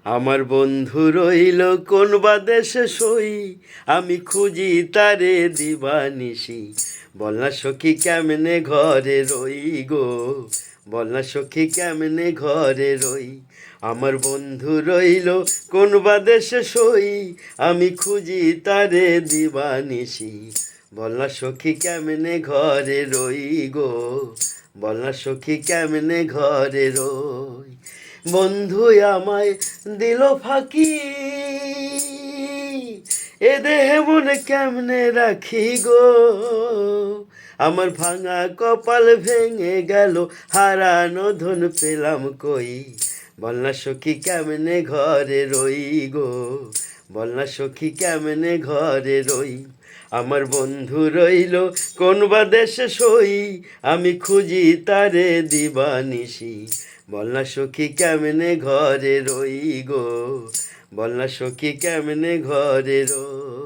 আমার বন্ধু রইল কোন বা দেশে সই, আমি খুঁজি তারে দিবানিশি। বল না সখী কেমনে ঘরে রই গো, বল না সখী কেমনে ঘরে রই। আমার বন্ধু রইল কোন বা দেশে সই, আমি খুঁজি তারে দিবানিশি। বল না সখী কেমনে ঘরে রই গো, বল না সখী কেমনে ঘরে রই। বন্ধু আমায় দিল ফাঁকি, এ দেহে মনে কেমনে রাখি গো। আমার ভাঙা কপাল ভেঙে গেল, হারানো ধন পেলাম কই। বল না সখী কেমনে ঘরে রই গো, বল না সখী কেমনে ঘরে রই। আমার বন্ধু রইল কোন বা দেশে সই, আমি খুঁজি তারে দিবানিশি। বল না সখী কেমনে ঘরে রই গো, বল না সখী কেমনে ঘরে রই।